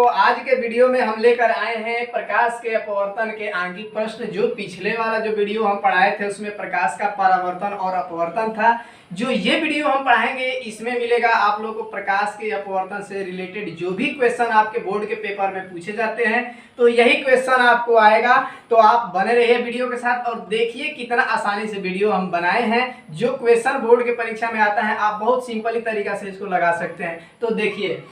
आज के वीडियो में हम लेकर आए हैं प्रकाश के अपवर्तन के आंगिक प्रश्न। जो पिछले वाला जो वीडियो हम पढ़ाए थे उसमें प्रकाश का परावर्तन और अपवर्तन था। जो ये वीडियो हम पढ़ाएंगे इसमें मिलेगा आप लोगों को प्रकाश के अपवर्तन से रिलेटेड जो भी क्वेश्चन आपके बोर्ड के पेपर में पूछे जाते हैं, तो यही क्वेश्चन आपको आएगा। तो आप बने रहिए वीडियो के साथ और देखिए कितना आसानी से वीडियो हम बनाए हैं। जो क्वेश्चन बोर्ड के परीक्षा में आता है आप बहुत सिंपली तरीका से इसको लगा सकते हैं। तो देखिए,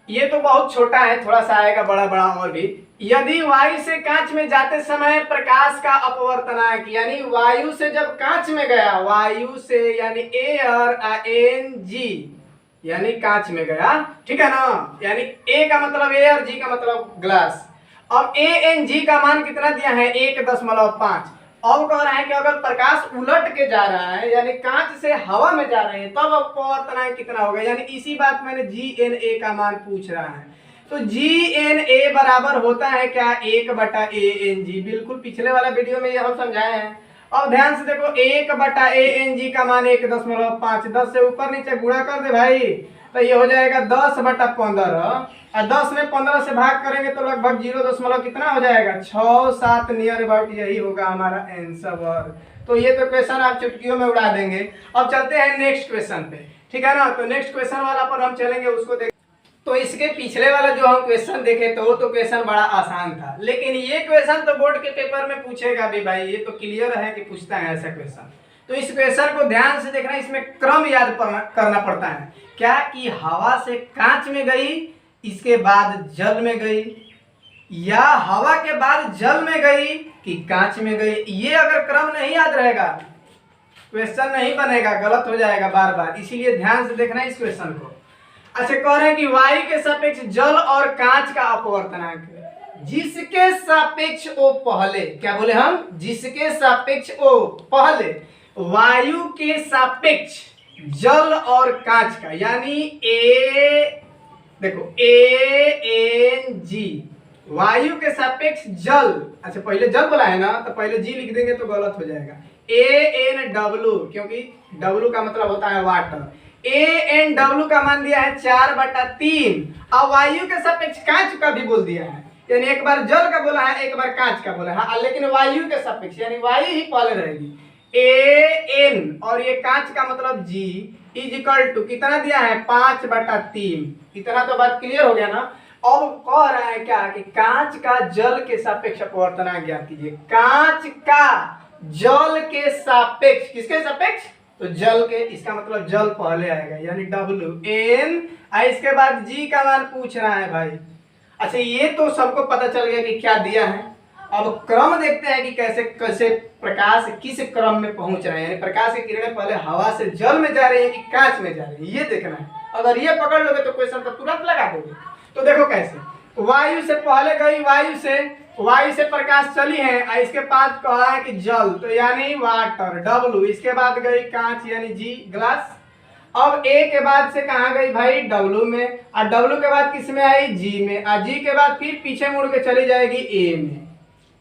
ये तो बहुत छोटा है, थोड़ा सा आएगा बड़ा बड़ा और भी। यदि वायु से कांच में जाते समय प्रकाश का अपवर्तनांक, यानी वायु से जब कांच में गया, वायु से यानी एयर एन यानी कांच में गया, ठीक है ना। यानी ए का मतलब एयर, जी का मतलब ग्लास। और ए एन जी का मान कितना दिया है 1.5। अब कह रहा है कि अगर प्रकाश उलट के जा रहा है यानी कांच से हवा में जा रहे हैं तब अपवर्तनांक कितना होगा। यानी इसी बात मैंने जी एन ए का मान पूछ रहा है। तो जी एन ए बराबर होता है क्या 1/a/n(g)। बिल्कुल पिछले वाला वीडियो में ये हम समझाए हैं। अब ध्यान से देखो, 1/a/n(g) का मान 1.5। 10 से ऊपर नीचे गुणा कर दे भाई, तो ये हो जाएगा 10/15। और 10 में 15 से भाग करेंगे तो लगभग 0 कितना हो जाएगा 6-7 नियर अबाउट, यही होगा हमारा आंसर। तो ये तो क्वेश्चन आप चुटकियों में उड़ा देंगे। अब चलते हैं नेक्स्ट क्वेश्चन पे, ठीक है ना। तो नेक्स्ट क्वेश्चन वाला पर हम चलेंगे, उसको देख। तो इसके पिछले वाला जो हम क्वेश्चन देखे तो वो तो क्वेश्चन बड़ा आसान था, लेकिन ये क्वेश्चन तो बोर्ड के पेपर में पूछेगा भी भाई, ये तो क्लियर है कि पूछता है ऐसा क्वेश्चन। तो इस क्वेश्चन को ध्यान से देखना, इसमें क्रम याद करना पड़ता है। क्या कि हवा से कांच में गई, इसके बाद जल में गई, या हवा के बाद जल में गई कि कांच में गई। ये अगर क्रम नहीं याद रहेगा क्वेश्चन नहीं बनेगा, गलत हो जाएगा बार बार। इसीलिए ध्यान से देखना इस क्वेश्चन को। अच्छा, कह रहे हैं कि वायु के सापेक्ष जल और कांच का अपवर्तनांक, जिसके सापेक्ष ओ पहले, क्या बोले हम, जिसके सापेक्ष ओ पहले वायु के सापेक्ष जल और कांच का, यानी ए देखो ANG वायु के सापेक्ष जल। अच्छा, पहले जल बोला है ना, तो पहले जी लिख देंगे तो गलत हो जाएगा। ANW, क्योंकि W का मतलब होता है वाटर। ANW का मान दिया है 4/3। अब वायु के सापेक्ष कांच का भी बोल दिया है, यानी एक बार जल का बोला है एक बार कांच का बोला है। हाँ, लेकिन वायु के सापेक्ष यानी वायु ही पहले रहेगी। AN और ये कांच का मतलब G इक्वल टू कितना दिया है 5/3। इतना तो बात क्लियर हो गया ना। अब कह रहा है क्या कि कांच का जल के सापेक्ष अपवर्तनांक ज्ञात कीजिए। कांच का जल के सापेक्ष, किसके सापेक्ष, तो जल के, इसका मतलब जल पहले आएगा यानी WN। इसके बाद G का मान पूछ रहा है भाई। अच्छा, ये तो सबको पता चल गया कि क्या दिया है। अब क्रम देखते हैं कि कैसे कैसे प्रकाश किस क्रम में पहुंच रहे हैं, यानी प्रकाश की किरणें पहले हवा से जल में जा रही है कि कांच में जा रही है, ये देखना है। अगर ये पकड़ लोगे तो क्वेश्चन तो तुरंत लगा दोगे। तो देखो कैसे, वायु से पहले गई, वायु से प्रकाश चली है, इसके बाद कहा है कि जल, तो यानी वाटर W। इसके बाद गई कांच यानी G ग्लास। अब A के बाद से कहाँ गई भाई W में, और W के बाद किस में आई G में, और G के बाद फिर पीछे मुड़ के चली जाएगी A में।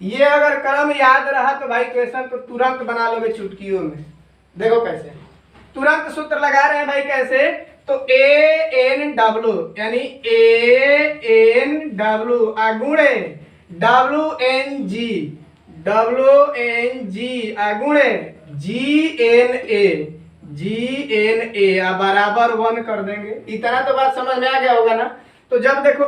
ये अगर क्रम याद रहा तो भाई क्वेश्चन को तुरंत बना लोगे चुटकियों में। देखो कैसे, तुरंत सूत्र लगा रहे हैं भाई कैसे। तो ANW यानी ANW आगुणे WNG आगुणे GNA बराबर 1 कर देंगे। इतना तो बात समझ में आ गया होगा ना। तो जब देखो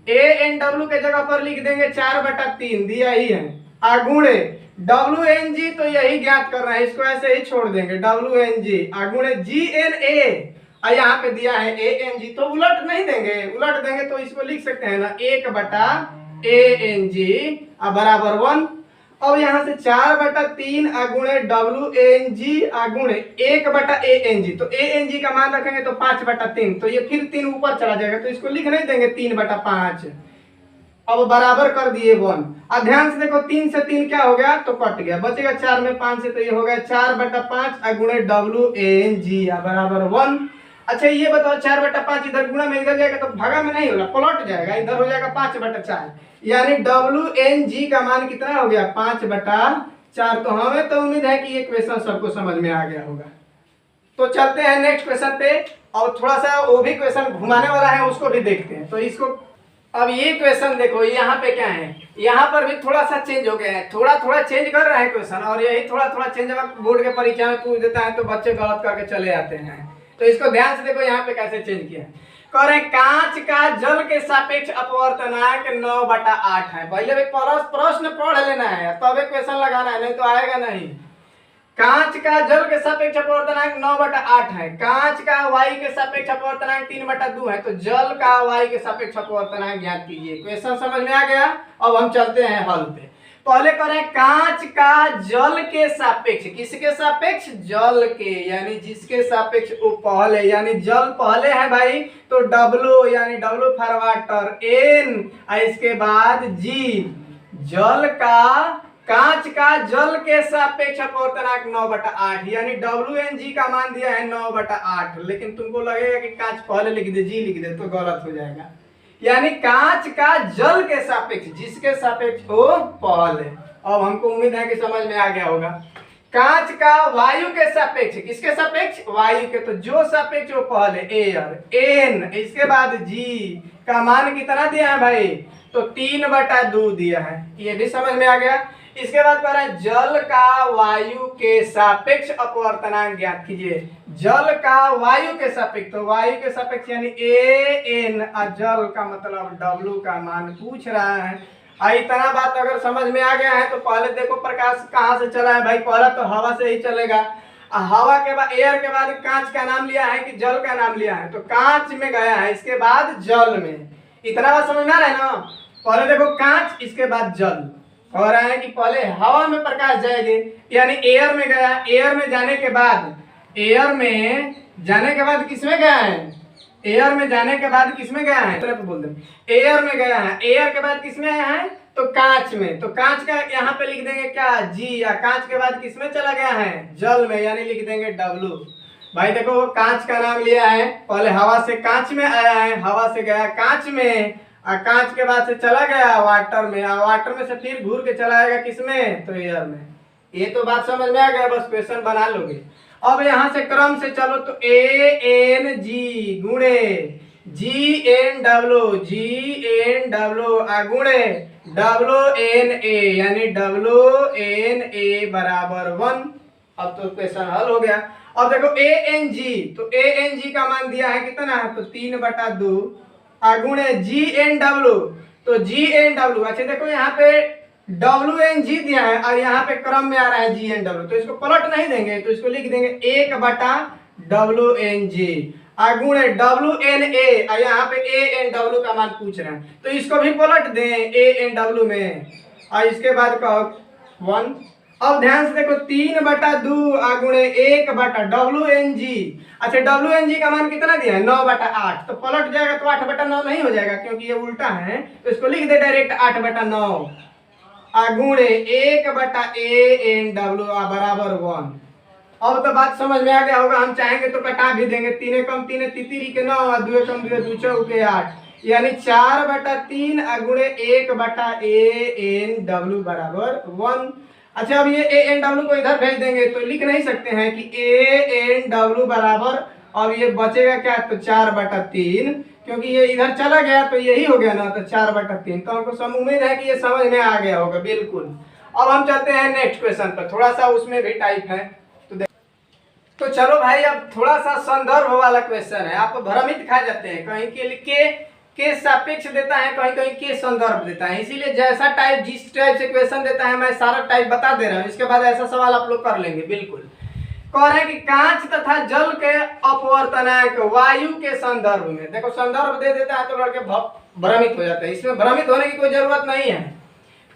ANW के जगह पर लिख देंगे 4/3, दिया ही है, आगुणे WNG, तो यही ज्ञात करना है, इसको ऐसे ही छोड़ देंगे WNG आगुणे GNA, और यहाँ पे दिया है ANG, तो उलट नहीं देंगे, उलट देंगे तो इसको लिख सकते हैं ना 1/ANG बराबर 1। अब यहाँ से 4/3 आगुणे WNG आगुणे 1/ANG, तो ANG का मान रखेंगे तो 5/3, तो ये फिर 3 ऊपर चला जाएगा, तो इसको लिख नहीं देंगे 3/5। अब बराबर कर दिए 1। अब ध्यान से देखो, 3 से 3 क्या हो गया, तो कट गया, बचेगा 4 में 5 से, तो ये हो गया 4/5 आगुणे WNG बराबर 1। अच्छा, ये बताओ 4/5 इधर गुणा में इधर जाएगा तो भागा में नहीं होगा, पलट जाएगा, इधर हो जाएगा 5/4, यानी WNG का मान कितना हो गया 5/4। तो हमें तो उम्मीद है कि ये क्वेश्चन सबको समझ में आ गया होगा। तो चलते हैं नेक्स्ट क्वेश्चन पे। और थोड़ा सा वो भी क्वेश्चन घुमाने वाला है, उसको भी देखते हैं। तो इसको अब ये क्वेश्चन देखो, यहाँ पे क्या है, यहाँ पर भी थोड़ा सा चेंज हो गया है, थोड़ा थोड़ा चेंज कर रहे हैं क्वेश्चन, और यही थोड़ा थोड़ा चेंज अगर बोर्ड के परीक्षा में पूछ देता है तो बच्चे गलत करके चले आते हैं। तो इसको ध्यान से देखो यहाँ पे कैसे चेंज किया है। कह रहे कांच का जल के सापेक्ष अपवर्तनांक 9/8 है। पहले भी प्रश्न पढ़ लेना है तबे क्वेश्चन लगाना है, नहीं तो आएगा नहीं। कांच का जल के सापेक्ष अपवर्तनांक 9/8 है। कांच का वायु के सापेक्ष अपवर्तनांक 3/2 है। तो जल का वायु के सापेक्ष अपवर्तनांक ज्ञात कीजिए। क्वेश्चन समझ में आ गया। अब हम चलते हैं हल पे। पहले करें कांच का जल के सापेक्ष, किसके सापेक्ष, जल के, यानी जिसके सापेक्ष वो पहले, यानी जल पहले है भाई, तो W यानी W फॉर वाटर, N इसके बाद G, जल का, कांच का जल के सापेक्ष अपवर्तनांक 9/8, यानी WNG का मान दिया है 9/8। लेकिन तुमको लगेगा कि कांच पहले लिख दे, G लिख दे, तो गलत हो जाएगा। यानी कांच का जल के सापेक्ष, जिसके सापेक्ष हो पहले। अब हमको उम्मीद है कि समझ में आ गया होगा। कांच का वायु के सापेक्ष, किसके सापेक्ष, वायु के, तो जो सापेक्ष हो पहले एयर, N इसके बाद G का मान कितना दिया है भाई, तो 3/2 दिया है। ये भी समझ में आ गया। इसके बाद कह रहा है जल का वायु के सापेक्ष अपवर्तनांक ज्ञात कीजिए। जल का वायु के सापेक्ष, तो वायु के सापेक्ष यानी An, जल का मतलब W का मान पूछ रहा है। इतना बात अगर समझ में आ गया है तो पहले देखो प्रकाश कहाँ से चला है भाई, पहले तो हवा से ही चलेगा। हवा के बाद, एयर के बाद कांच का नाम लिया है कि जल का नाम लिया है, तो कांच में गया है, इसके बाद जल में। इतना बात समझ में आ रहा है ना। पहले देखो कांच, इसके बाद जल। और है कि पहले हवा में प्रकाश जाएंगे, यानी एयर में गया, एयर में जाने के बाद, एयर में जाने के बाद किसमें गया है, एयर में जाने के बाद किसमें गया है, तो बोल दे, एयर में गया है। एयर के बाद किसमें आया है, तो कांच में। तो कांच का यहाँ पे लिख देंगे क्या, G, या कांच के बाद किसमें चला गया है, जल में, यानी लिख देंगे W। भाई देखो कांच का नाम लिया है, पहले हवा से कांच में आया है, हवा से गया कांच में, कांच के बाद से चला गया वाटर में, वाटर में से फिर घूर के चला आएगा किसमें, तो एयर में। ये तो बात समझ में आ गया, बस क्वेश्चन बना लोगे। अब यहाँ से क्रम से चलो, तो ANG गुणे GNW, GNW गुणे WNA, यानी WNA बराबर 1। अब तो क्वेश्चन हल हो गया। अब देखो ANG, तो ANG का मान दिया है कितना है, तो 3/2 गुणे GNW, तो GNW, अच्छा देखो यहाँ पे WNG दिया है और यहाँ पे क्रम में आ रहा है GNW, तो इसको पलट नहीं देंगे, तो इसको लिख देंगे 1/WNG गुणे WNA, और यहाँ पे ANW का मान पूछ रहे हैं, तो इसको भी पलट दें ANW में, और इसके बाद कहो 1। अब ध्यान से देखो 3/2 गुणे 1/WNG, अच्छा WNG का मान कितना दिया है, 9/8, तो पलट जाएगा तो 8/9 नहीं हो जाएगा, क्योंकि ये उल्टा है, तो इसको लिख दे डायरेक्ट 8/9 गुणे 1/ANW बराबर 1। अब तो बात समझ में आ गया होगा। हम चाहेंगे तो कटा भी देंगे, 3 कम 3 तितिरी के 9, 2 कम 2 2 चौके 8, यानी 4/3 गुणे 1/ANW बराबर 1। अच्छा अब ये ANW को इधर भेज देंगे, तो लिख नहीं सकते हैं कि ANW बराबर, अब ये बचेगा क्या, तो 4/3, क्योंकि ये इधर चला गया तो यही हो गया ना, तो 4/3। तो हमको सब उम्मीद है कि ये समझ में आ गया होगा बिल्कुल। अब हम चलते हैं नेक्स्ट क्वेश्चन पर, थोड़ा सा उसमें भी टाइप है, तो चलो भाई अब थोड़ा सा संदर्भ वाला क्वेश्चन है। आप भ्रमित खा जाते हैं, कहीं के सापेक्ष देता है, कहीं कहीं के संदर्भ देता है, इसीलिए जैसा टाइप, जिस टाइप से क्वेश्चन देता है मैं सारा टाइप बता दे रहा हूँ। इसके बाद ऐसा सवाल आप लोग कर लेंगे बिल्कुल। कह रहे हैं कि कांच तथा जल के अपवर्तनांक वायु के संदर्भ में, देखो संदर्भ दे देता है तो लड़के भ्रमित हो जाते हैं, इसमें भ्रमित होने की कोई जरूरत नहीं है।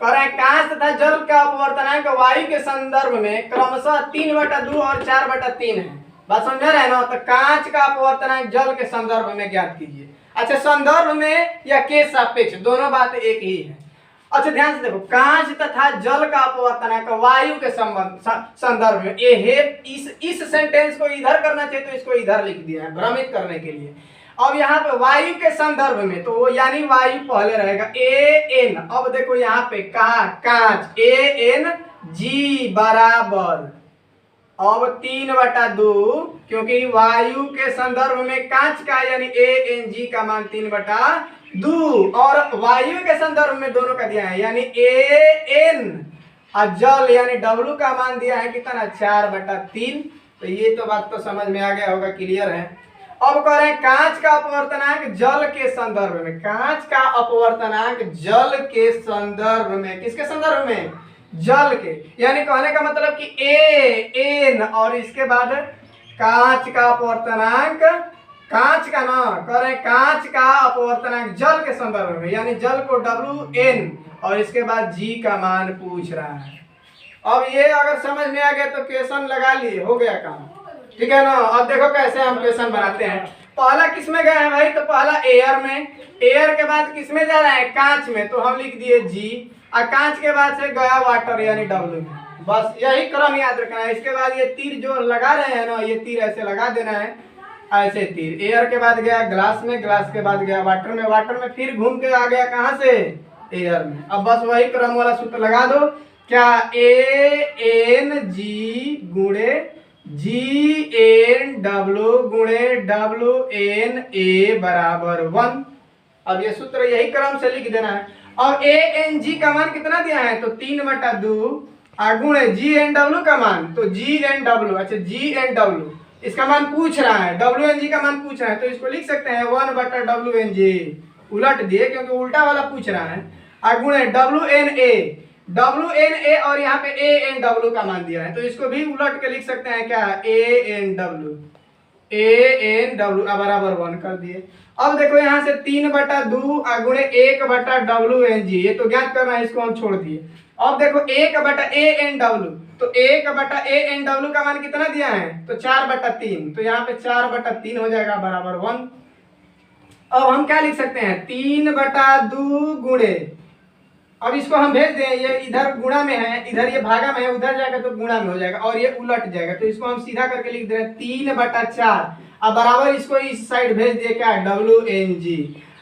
कह रहे हैं कांच तथा जल का अपवर्तनांक वायु के संदर्भ में क्रमशः 3/2 और 4/3 है। बात समझ रहे हैं ना। तो कांच का अपवर्तनांक जल के संदर्भ में ज्ञात कीजिए। अच्छा संदर्भ में या के सापेक्ष, दोनों बात एक ही है। अच्छा ध्यान से देखो, कांच तथा जल का अपवर्तनांक वायु के संदर्भ में, इस सेंटेंस को इधर करना चाहिए तो इसको इधर लिख दिया है भ्रमित करने के लिए। अब यहाँ पे वायु के संदर्भ में, तो वो यानी वायु पहले रहेगा AN। अब देखो यहाँ पे कहा कांच, ANG बराबर अब 3/2, क्योंकि वायु के संदर्भ में कांच का यानी ANG का मान 3/2 और वायु के संदर्भ में दोनों का दिया है यानी AN और जल यानी W का मान दिया है कितना 4/3। तो ये तो बात तो समझ में आ गया होगा, क्लियर है। अब कह रहे हैं कांच का अपवर्तनांक जल के संदर्भ में, कांच का अपवर्तनांक जल के संदर्भ में, किसके संदर्भ में, जल के, यानी कहने का मतलब कि AN और इसके बाद कांच का अपवर्तनांक, कांच का ना कह रहे हैं कांच का अपवर्तनांक जल के संदर्भ में, यानी जल को WN और इसके बाद G का मान पूछ रहा है। अब ये अगर समझ में आ गया तो क्वेश्चन लगा लिए, हो गया काम, ठीक है ना। अब देखो कैसे हम क्वेश्चन बनाते हैं। पहला किस में गया है भाई, तो पहला एयर में, एयर के बाद किस में जा रहा है, कांच में, तो हम लिख दिए G और कांच के बाद से गया वाटर यानी W में। बस यही क्रम याद रखना है। इसके बाद ये तीर जो लगा रहे हैं ना, ये तीर ऐसे लगा देना है, ऐसे तीर। एयर के बाद गया ग्लास में, ग्लास के बाद गया वाटर में, वाटर में फिर घूम के आ गया कहां से, एयर में। अब बस वही क्रम वाला सूत्र लगा दो, क्या ANG गुणे GNW गुणे WNA बराबर 1। अब ये सूत्र यही क्रम से लिख देना है। अब ANG का मान कितना दिया है, तो 3/2 गुणे GNW का मान, तो GNW, अच्छा GNW इसका मान पूछ रहा है, WNG का मान पूछ रहा है, तो इसको लिख सकते हैं 1/WNG, उलट दिए क्योंकि उल्टा वाला पूछ रहा है, गुणे WNA और यहाँ पे ANW का मान दिया है, तो इसको भी उलट के लिख सकते हैं क्या, ANW बराबर 1 कर दिए। अब देखो यहाँ से 3/2 गुणे 1/WNG, ये तो ज्ञात करना है, इसको हम छोड़ दिए। अब देखो 1/ANW, तो 1/ANW का मान कितना दिया है, तो 4/3, तो यहाँ पे 4/3 हो जाएगा बराबर 1। अब हम क्या लिख सकते हैं, 3/2 गुणे, अब इसको हम भेज दें, ये इधर गुणा में है, इधर ये भागा में है, उधर जाएगा तो गुणा में हो जाएगा और ये उलट जाएगा, तो इसको हम सीधा करके लिख दे रहे हैं 3/4 अब बराबर इसको इस साइड भेज दिए क्या, WNG।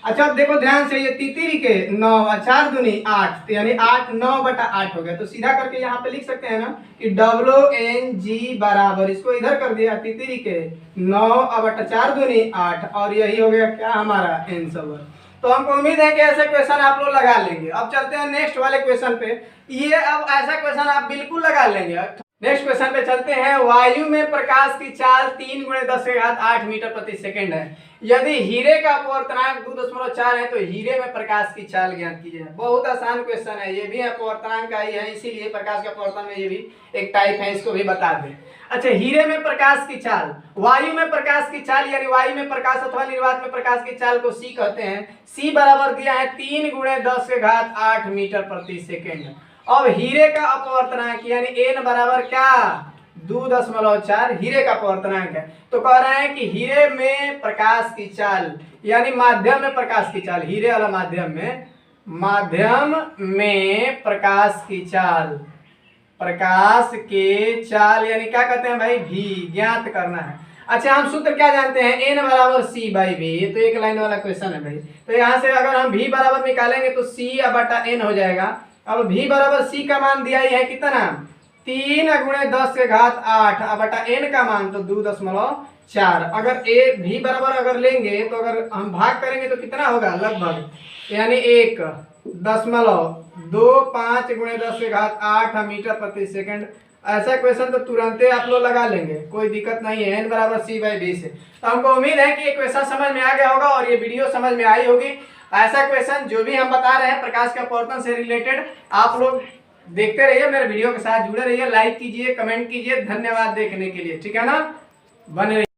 अच्छा अब देखो ध्यान से, ये तितरी के 9 और 4 दूनी 8, तो यानी 9/8 हो गया, तो सीधा करके यहाँ पे लिख सकते हैं ना कि WNG बराबर, इसको इधर कर दिया, तितरी के 9/4 दूनी 8 और यही हो गया क्या हमारा आंसर। तो हमको उम्मीद है कि ऐसे क्वेश्चन आप लोग लगा लेंगे। अब चलते हैं नेक्स्ट वाले क्वेश्चन पे। ये अब ऐसा क्वेश्चन आप बिल्कुल लगा लेंगे। नेक्स्ट क्वेश्चन पे चलते हैं। वायु में प्रकाश की चाल 3 × 10⁸ मीटर प्रति सेकंड है। यदि हीरे का अपवर्तनांक 2.4 है तो हीरे में प्रकाश की चाल ज्ञात कीजिए। बहुत आसान क्वेश्चन है, ये भी अपवर्तनांक का ही है, इसीलिए प्रकाश के अपवर्तन में ये भी एक टाइप है, इसको भी बता दें। अच्छा, हीरे में प्रकाश की चाल, वायु में प्रकाश की चाल यानी वायु में प्रकाश अथवा निर्वात में प्रकाश की चाल को C कहते हैं। C बराबर दिया है 3 × 10⁸ मीटर प्रति सेकंड। अब हीरे का अपवर्तनांक यानी N बराबर क्या, 2.4 हीरे का अपवर्तनांक है। तो कह रहे हैं कि हीरे में प्रकाश की चाल यानी माध्यम में प्रकाश की चाल, हीरे वाला माध्यम में प्रकाश की चाल, प्रकाश के चाल यानी क्या कहते हैं भाई, V ज्ञात करना है। अच्छा, हम सूत्र क्या जानते हैं, N बराबर C/V। ये तो एक लाइन वाला क्वेश्चन है भाई, तो यहाँ से अगर हम V बराबर निकालेंगे तो C/N हो जाएगा। अब V बराबर C का मान दिया ही है कितना, 3 × 10⁸ N का मान तो 2.4। अगर V बराबर अगर लेंगे तो अगर हम भाग करेंगे तो कितना होगा, लगभग यानी 1.25 × 10⁸ मीटर प्रति सेकंड। ऐसा क्वेश्चन तो तुरंत आप लोग लगा लेंगे, कोई दिक्कत नहीं है, N बराबर C/V से। तो हमको उम्मीद है कि ये क्वेश्चन समझ में आ गया होगा और ये वीडियो समझ में आई होगी। ऐसा क्वेश्चन जो भी हम बता रहे हैं प्रकाश के अपवर्तन से रिलेटेड, आप लोग देखते रहिए, मेरे वीडियो के साथ जुड़े रहिए, लाइक कीजिए, कमेंट कीजिए। धन्यवाद देखने के लिए, ठीक है ना, बने रहिए।